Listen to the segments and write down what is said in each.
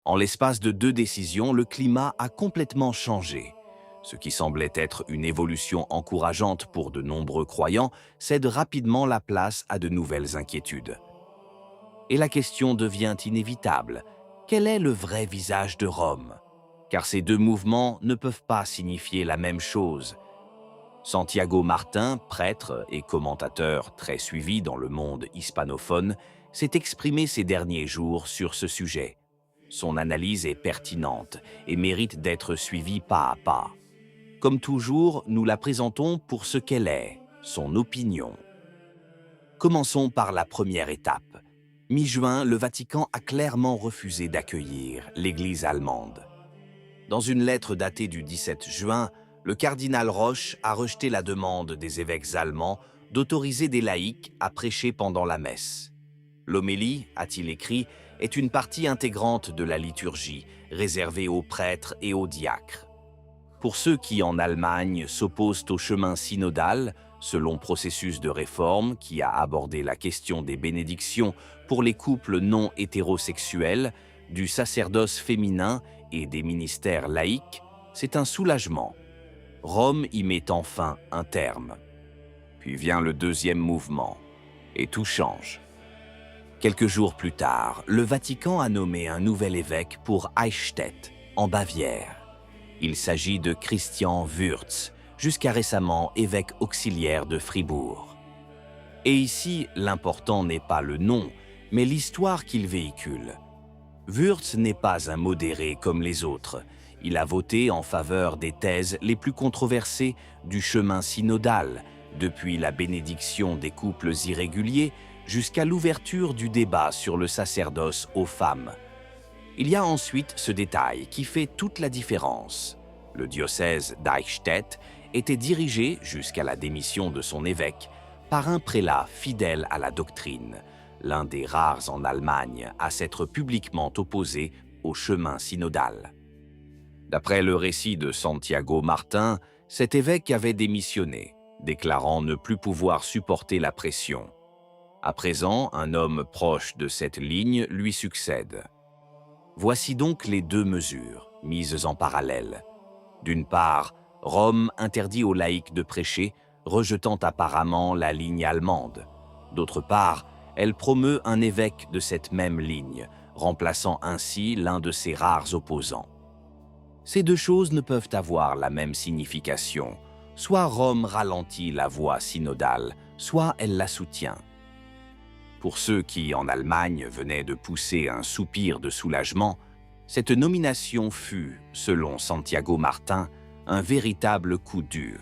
En l'espace de 2 décisions, le climat a complètement changé. Ce qui semblait être une évolution encourageante pour de nombreux croyants cède rapidement la place à de nouvelles inquiétudes. Et la question devient inévitable. Quel est le vrai visage de Rome? Car ces deux mouvements ne peuvent pas signifier la même chose. Santiago Martín, prêtre et commentateur très suivi dans le monde hispanophone, s'est exprimé ces derniers jours sur ce sujet. Son analyse est pertinente et mérite d'être suivie pas à pas. Comme toujours, nous la présentons pour ce qu'elle est, son opinion. Commençons par la première étape. Mi-juin, le Vatican a clairement refusé d'accueillir l'Église allemande. Dans une lettre datée du 17 juin, le cardinal Roche a rejeté la demande des évêques allemands d'autoriser des laïcs à prêcher pendant la messe. L'homélie, a-t-il écrit, est une partie intégrante de la liturgie, réservée aux prêtres et aux diacres. Pour ceux qui, en Allemagne, s'opposent au chemin synodal, selon processus de réforme qui a abordé la question des bénédictions pour les couples non hétérosexuels, du sacerdoce féminin et des ministères laïques, c'est un soulagement. Rome y met enfin un terme. Puis vient le deuxième mouvement, et tout change. Quelques jours plus tard, le Vatican a nommé un nouvel évêque pour Eichstätt, en Bavière. Il s'agit de Christian Wurz, jusqu'à récemment évêque auxiliaire de Fribourg. Et ici, l'important n'est pas le nom, mais l'histoire qu'il véhicule. Wurz n'est pas un modéré comme les autres. Il a voté en faveur des thèses les plus controversées du chemin synodal, depuis la bénédiction des couples irréguliers jusqu'à l'ouverture du débat sur le sacerdoce aux femmes. Il y a ensuite ce détail qui fait toute la différence. Le diocèse d'Eichstätt était dirigé, jusqu'à la démission de son évêque, par un prélat fidèle à la doctrine, l'un des rares en Allemagne à s'être publiquement opposé au chemin synodal. D'après le récit de Santiago Martín, cet évêque avait démissionné, déclarant ne plus pouvoir supporter la pression. À présent, un homme proche de cette ligne lui succède. Voici donc les deux mesures, mises en parallèle. D'une part, Rome interdit aux laïcs de prêcher, rejetant apparemment la ligne allemande. D'autre part, elle promeut un évêque de cette même ligne, remplaçant ainsi l'un de ses rares opposants. Ces deux choses ne peuvent avoir la même signification. Soit Rome ralentit la voie synodale, soit elle la soutient. Pour ceux qui, en Allemagne, venaient de pousser un soupir de soulagement, cette nomination fut, selon Santiago Martín, un véritable coup dur.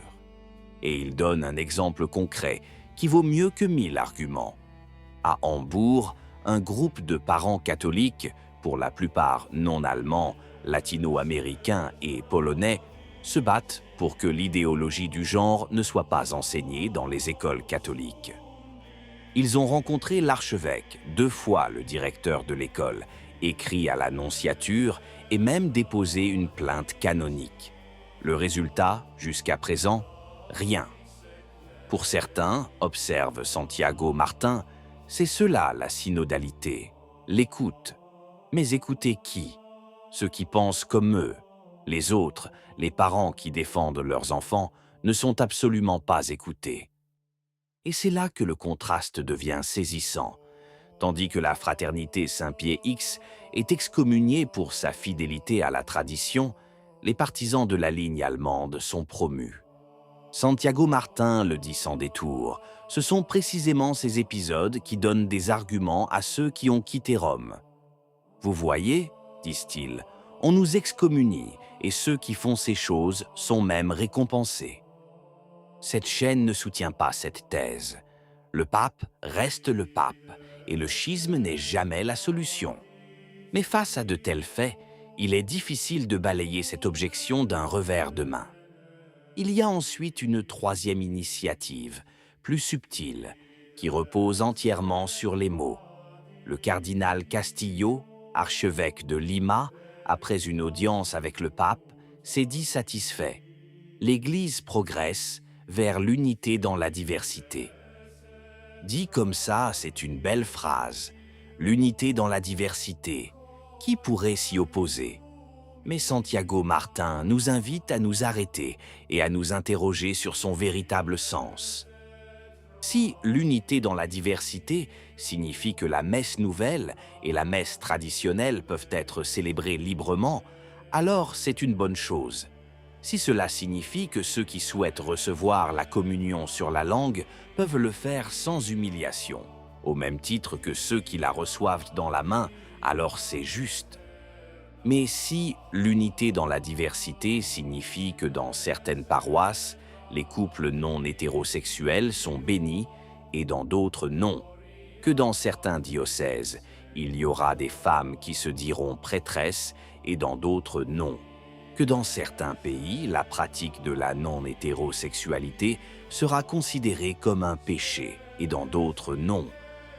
Et il donne un exemple concret qui vaut mieux que 1000 arguments. À Hambourg, un groupe de parents catholiques, pour la plupart non allemands, latino-américains et polonais, se battent pour que l'idéologie du genre ne soit pas enseignée dans les écoles catholiques. Ils ont rencontré l'archevêque, 2 fois le directeur de l'école, écrit à la nonciature et même déposé une plainte canonique. Le résultat, jusqu'à présent, rien. Pour certains, observe Santiago Martín, c'est cela la synodalité, l'écoute. Mais écouter qui? Ceux qui pensent comme eux. Les autres, les parents qui défendent leurs enfants, ne sont absolument pas écoutés. Et c'est là que le contraste devient saisissant. Tandis que la fraternité Saint-Pie-X est excommuniée pour sa fidélité à la tradition, les partisans de la ligne allemande sont promus. Santiago Martín le dit sans détour, ce sont précisément ces épisodes qui donnent des arguments à ceux qui ont quitté Rome. Vous voyez, disent-ils, on nous excommunie et ceux qui font ces choses sont même récompensés. Cette chaîne ne soutient pas cette thèse. Le pape reste le pape et le schisme n'est jamais la solution. Mais face à de tels faits, il est difficile de balayer cette objection d'un revers de main. Il y a ensuite une troisième initiative, plus subtile, qui repose entièrement sur les mots. Le cardinal Castillo, archevêque de Lima, après une audience avec le pape, s'est dit satisfait. L'Église progresse vers l'unité dans la diversité. Dit comme ça, c'est une belle phrase. L'unité dans la diversité. Qui pourrait s'y opposer? Mais Santiago Martín nous invite à nous arrêter et à nous interroger sur son véritable sens. Si l'unité dans la diversité signifie que la messe nouvelle et la messe traditionnelle peuvent être célébrées librement, alors c'est une bonne chose. Si cela signifie que ceux qui souhaitent recevoir la communion sur la langue peuvent le faire sans humiliation, au même titre que ceux qui la reçoivent dans la main, alors c'est juste. Mais si l'unité dans la diversité signifie que dans certaines paroisses, les couples non hétérosexuels sont bénis et dans d'autres non, que dans certains diocèses, il y aura des femmes qui se diront prêtresses et dans d'autres non, que dans certains pays, la pratique de la non-hétérosexualité sera considérée comme un péché et dans d'autres non,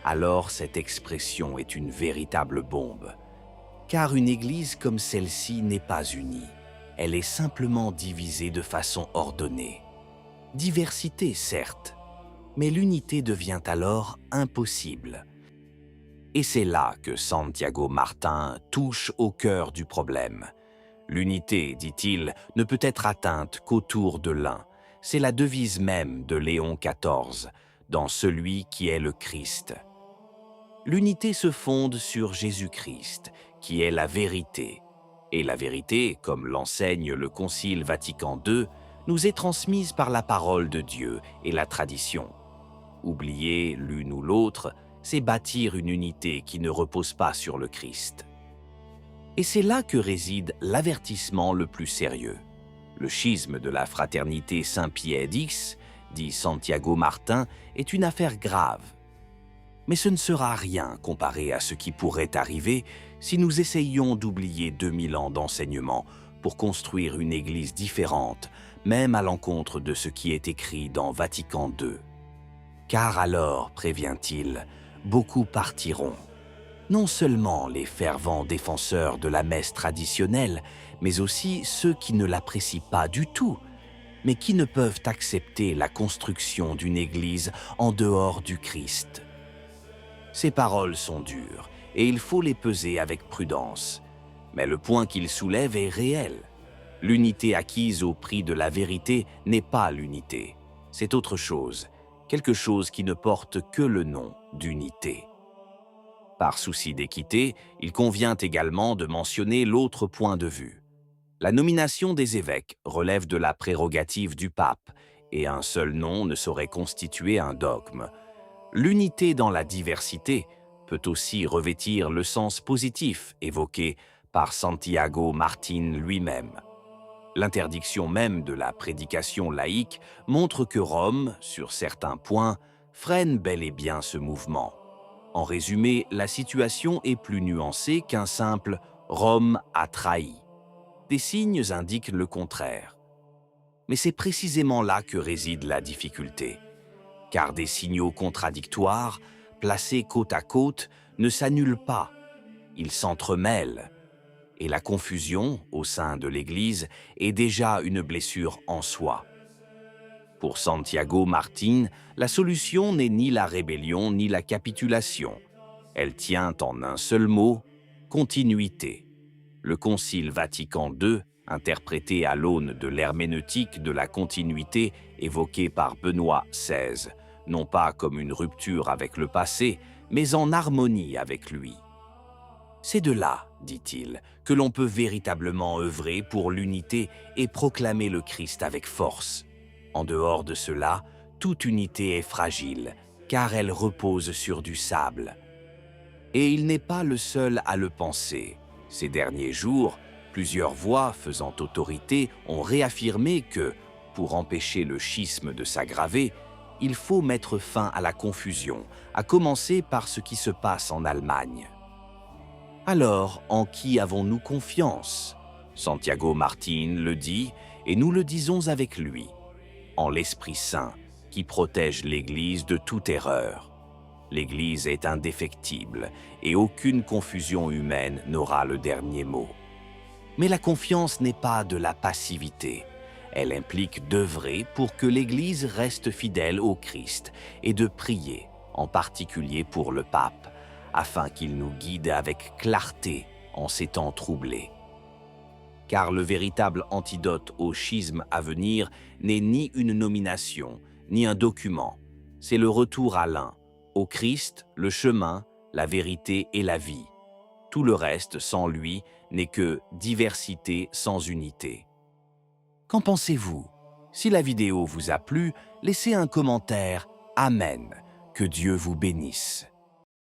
alors cette expression est une véritable bombe. Car une église comme celle-ci n'est pas unie, elle est simplement divisée de façon ordonnée. Diversité, certes, mais l'unité devient alors impossible. Et c'est là que Santiago Martín touche au cœur du problème. L'unité, dit-il, ne peut être atteinte qu'autour de l'un. C'est la devise même de Léon XIV, dans celui qui est le Christ. L'unité se fonde sur Jésus-Christ, qui est la vérité. Et la vérité, comme l'enseigne le Concile Vatican II, nous est transmise par la parole de Dieu et la tradition. Oublier l'une ou l'autre, c'est bâtir une unité qui ne repose pas sur le Christ. Et c'est là que réside l'avertissement le plus sérieux. Le schisme de la fraternité Saint-Pied X, dit Santiago Martín, est une affaire grave. Mais ce ne sera rien comparé à ce qui pourrait arriver si nous essayions d'oublier 2000 ans d'enseignement pour construire une église différente, même à l'encontre de ce qui est écrit dans Vatican II. Car alors, prévient-il, beaucoup partiront. Non seulement les fervents défenseurs de la messe traditionnelle, mais aussi ceux qui ne l'apprécient pas du tout, mais qui ne peuvent accepter la construction d'une église en dehors du Christ. Ces paroles sont dures, et il faut les peser avec prudence. Mais le point qu'il soulève est réel. L'unité acquise au prix de la vérité n'est pas l'unité. C'est autre chose, quelque chose qui ne porte que le nom d'unité. Par souci d'équité, il convient également de mentionner l'autre point de vue. La nomination des évêques relève de la prérogative du pape, et un seul nom ne saurait constituer un dogme. L'unité dans la diversité peut aussi revêtir le sens positif évoqué par Santiago Martín lui-même. L'interdiction même de la prédication laïque montre que Rome, sur certains points, freine bel et bien ce mouvement. En résumé, la situation est plus nuancée qu'un simple « Rome a trahi ». Des signes indiquent le contraire. Mais c'est précisément là que réside la difficulté. Car des signaux contradictoires, placés côte à côte, ne s'annulent pas. Ils s'entremêlent. Et la confusion, au sein de l'Église, est déjà une blessure en soi. Pour Santiago Martín, la solution n'est ni la rébellion ni la capitulation. Elle tient en un seul mot, continuité. Le Concile Vatican II, interprété à l'aune de l'herméneutique de la continuité évoquée par Benoît XVI, non pas comme une rupture avec le passé, mais en harmonie avec lui. C'est de là, dit-il, que l'on peut véritablement œuvrer pour l'unité et proclamer le Christ avec force. En dehors de cela, toute unité est fragile, car elle repose sur du sable. Et il n'est pas le seul à le penser. Ces derniers jours, plusieurs voix faisant autorité ont réaffirmé que, pour empêcher le schisme de s'aggraver, il faut mettre fin à la confusion, à commencer par ce qui se passe en Allemagne. Alors, en qui avons-nous confiance? Santiago Martín le dit, et nous le disons avec lui. En l'Esprit Saint, qui protège l'Église de toute erreur. L'Église est indéfectible, et aucune confusion humaine n'aura le dernier mot. Mais la confiance n'est pas de la passivité. Elle implique d'œuvrer pour que l'Église reste fidèle au Christ et de prier, en particulier pour le pape, afin qu'il nous guide avec clarté en ces temps troublés. Car le véritable antidote au schisme à venir n'est ni une nomination, ni un document. C'est le retour à l'un, au Christ, le chemin, la vérité et la vie. Tout le reste, sans lui, n'est que diversité sans unité. Qu'en pensez-vous? Si la vidéo vous a plu, laissez un commentaire. Amen. Que Dieu vous bénisse.